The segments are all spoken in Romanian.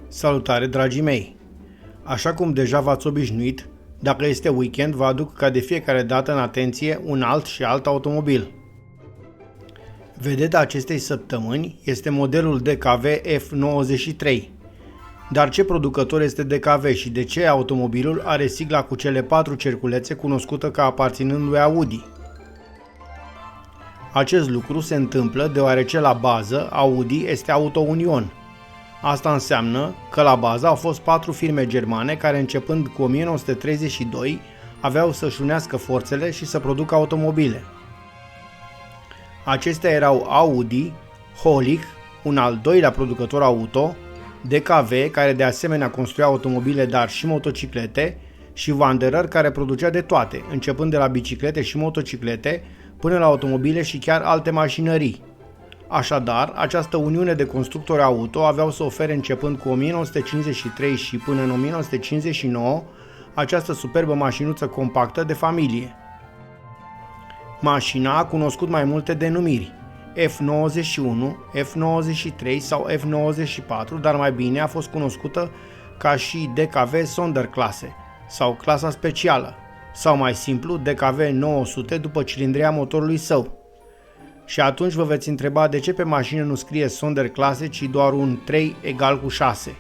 Salutare, dragii mei! Așa cum deja v-ați obișnuit, dacă este weekend, vă aduc ca de fiecare dată în atenție un alt automobil. Vedeta acestei săptămâni este modelul DKV F93. Dar ce producător este DKV și de ce automobilul are sigla cu cele 4 cerculețe cunoscută ca aparținând lui Audi? Acest lucru se întâmplă deoarece la bază Audi este Auto Union. Asta înseamnă că la bază au fost 4 firme germane care începând cu 1932 aveau să-și unească forțele și să producă automobile. Acestea erau Audi, Holich, un al doilea producător auto, DKV, care de asemenea construia automobile, dar și motociclete, și Wanderer, care producea de toate, începând de la biciclete și motociclete, până la automobile și chiar alte mașinării. Așadar, această uniune de constructori auto aveau să ofere începând cu 1953 și până în 1959 această superbă mașinuță compactă de familie. Mașina a cunoscut mai multe denumiri, F91, F93 sau F94, dar mai bine a fost cunoscută ca și DKV Sonderklasse sau clasa specială, sau mai simplu DKV 900 după cilindria motorului său. Și atunci vă veți întreba de ce pe mașină nu scrie Sonderklasse, ci doar un 3 egal cu 6.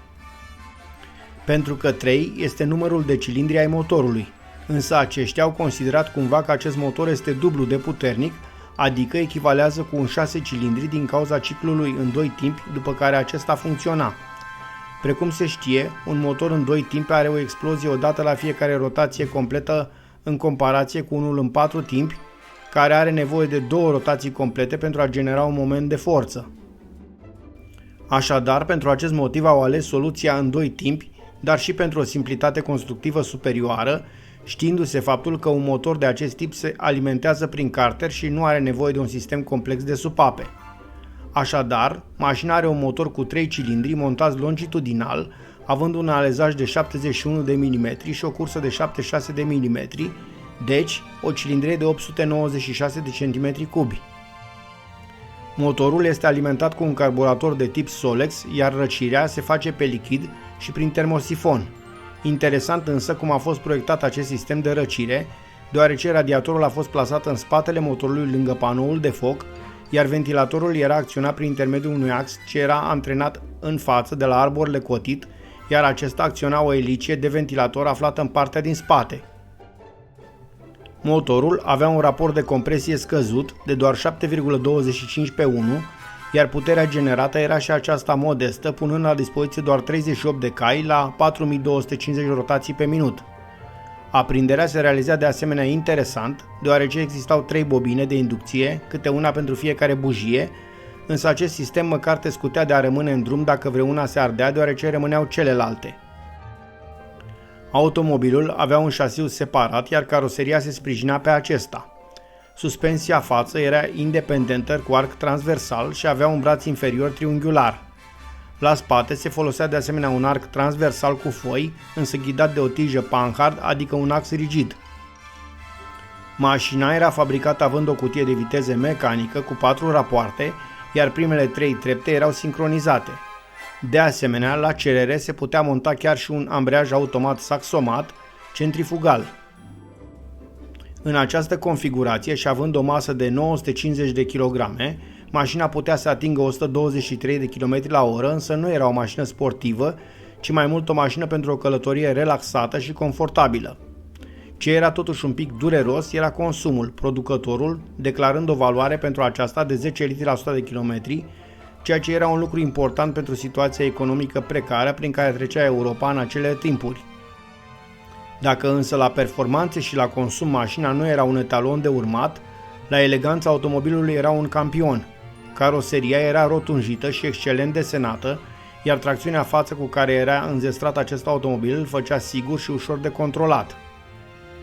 Pentru că 3 este numărul de cilindri ai motorului, însă aceștia au considerat cumva că acest motor este dublu de puternic, adică echivalează cu un 6 cilindri din cauza ciclului în 2 timpi după care acesta funcționa. Precum se știe, un motor în 2 timpi are o explozie odată la fiecare rotație completă în comparație cu unul în 4 timpi, care are nevoie de 2 rotații complete pentru a genera un moment de forță. Așadar, pentru acest motiv au ales soluția în 2 timpi, dar și pentru o simplitate constructivă superioară, știindu-se faptul că un motor de acest tip se alimentează prin carter și nu are nevoie de un sistem complex de supape. Așadar, mașina are un motor cu 3 cilindri montați longitudinal, având un alezaj de 71 de mm și o cursă de 76 de mm, deci o cilindrie de 896 de cm3. Motorul este alimentat cu un carburator de tip Solex, iar răcirea se face pe lichid și prin termosifon. Interesant însă cum a fost proiectat acest sistem de răcire, deoarece radiatorul a fost plasat în spatele motorului lângă panoul de foc, iar ventilatorul era acționat prin intermediul unui ax ce era antrenat în față de la arborele cotit, iar acesta acționa o elicie de ventilator aflată în partea din spate. Motorul avea un raport de compresie scăzut de doar 7,25 pe 1, iar puterea generată era și aceasta modestă, punând la dispoziție doar 38 de cai la 4250 rotații pe minut. Aprinderea se realiza de asemenea interesant, deoarece existau 3 bobine de inducție, câte una pentru fiecare bujie, însă acest sistem măcar te scutea de a rămâne în drum dacă vreuna se ardea, deoarece rămâneau celelalte. Automobilul avea un șasiu separat, iar caroseria se sprijinea pe acesta. Suspensia față era independentă cu arc transversal și avea un braț inferior triunghiular. La spate se folosea de asemenea un arc transversal cu foi, însă ghidat de o tijă panhard, adică un ax rigid. Mașina era fabricată având o cutie de viteze mecanică cu 4 rapoarte, iar primele 3 trepte erau sincronizate. De asemenea, la cerere se putea monta chiar și un ambreiaj automat saxomat centrifugal. În această configurație și având o masă de 950 de kg, mașina putea să atingă 123 de km/h, însă nu era o mașină sportivă, ci mai mult o mașină pentru o călătorie relaxată și confortabilă. Ce era totuși un pic dureros era consumul, producătorul declarând o valoare pentru aceasta de 10 litri la 100 de km, ceea ce era un lucru important pentru situația economică precară prin care trecea Europa în acele timpuri. Dacă însă la performanțe și la consum mașina nu era un etalon de urmat, la eleganța automobilului era un campion. Caroseria era rotunjită și excelent desenată, iar tracțiunea față cu care era înzestrat acest automobil îl făcea sigur și ușor de controlat.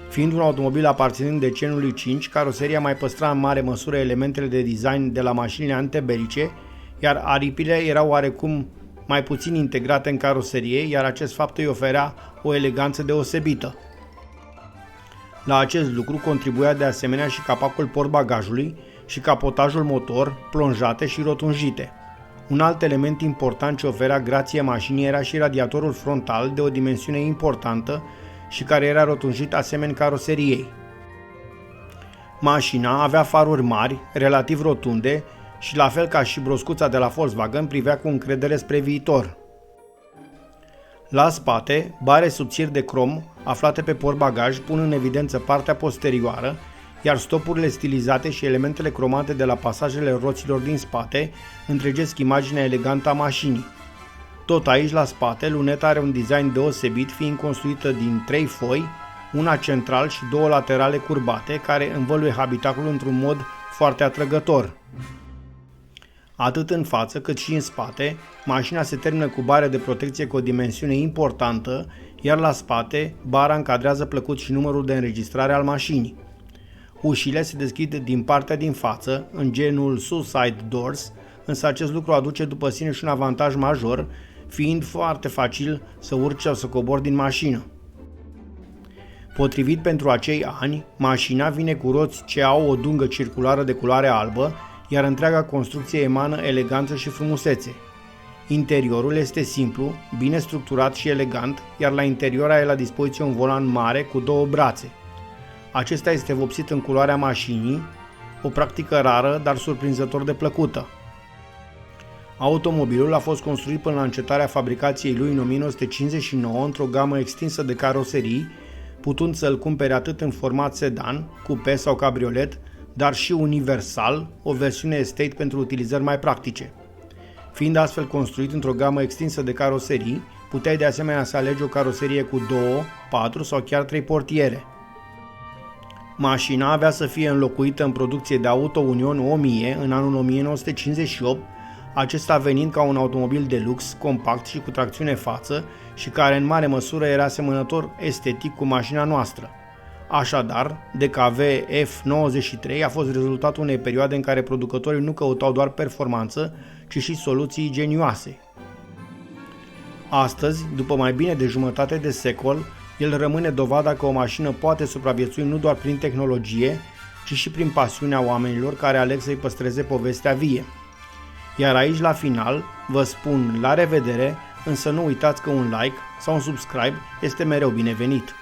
Fiind un automobil aparținând decenului 5, caroseria mai păstra în mare măsură elementele de design de la mașinile antebelice, iar aripile erau oarecum mai puțin integrate în caroserie, iar acest fapt îi oferea o eleganță deosebită. La acest lucru contribuia de asemenea și capacul portbagajului și capotajul motor, plonjate și rotunjite. Un alt element important ce oferea grație mașinii era și radiatorul frontal de o dimensiune importantă și care era rotunjit asemeni caroseriei. Mașina avea faruri mari, relativ rotunde și, la fel ca și broscuța de la Volkswagen, privea cu încredere spre viitor. La spate, bare subțiri de crom aflate pe portbagaj pun în evidență partea posterioară, iar stopurile stilizate și elementele cromate de la pasajele roților din spate întregesc imaginea elegantă a mașinii. Tot aici, la spate, luneta are un design deosebit, fiind construită din 3 foi, una central și 2 laterale curbate, care învăluie habitacul într-un mod foarte atrăgător. Atât în față cât și în spate, mașina se termină cu bare de protecție cu o dimensiune importantă, iar la spate, bara încadrează plăcut și numărul de înregistrare al mașinii. Ușile se deschid din partea din față, în genul suicide doors, însă acest lucru aduce după sine și un avantaj major, fiind foarte facil să urci sau să cobori din mașină. Potrivit pentru acei ani, mașina vine cu roți ce au o dungă circulară de culoare albă, iar întreaga construcție emană eleganță și frumusețe. Interiorul este simplu, bine structurat și elegant, iar la interior are la dispoziție un volan mare cu 2 brațe. Acesta este vopsit în culoarea mașinii, o practică rară, dar surprinzător de plăcută. Automobilul a fost construit până la încetarea fabricației lui în 1959 într-o gamă extinsă de caroserii, putând să-l cumpere atât în format sedan, coupé sau cabriolet, dar și universal, o versiune estate pentru utilizări mai practice. Fiind astfel construit într-o gamă extinsă de caroserii, puteai de asemenea să alegi o caroserie cu 2, 4 sau chiar 3 portiere. Mașina avea să fie înlocuită în producție de Auto Union 1000 în anul 1958, acesta venind ca un automobil de lux, compact și cu tracțiune față și care în mare măsură era asemănător estetic cu mașina noastră. Așadar, DKV F93 a fost rezultatul unei perioade în care producătorii nu căutau doar performanță, ci și soluții ingenioase. Astăzi, după mai bine de jumătate de secol, el rămâne dovada că o mașină poate supraviețui nu doar prin tehnologie, ci și prin pasiunea oamenilor care aleg să-i păstreze povestea vie. Iar aici, la final, vă spun la revedere, însă nu uitați că un like sau un subscribe este mereu binevenit.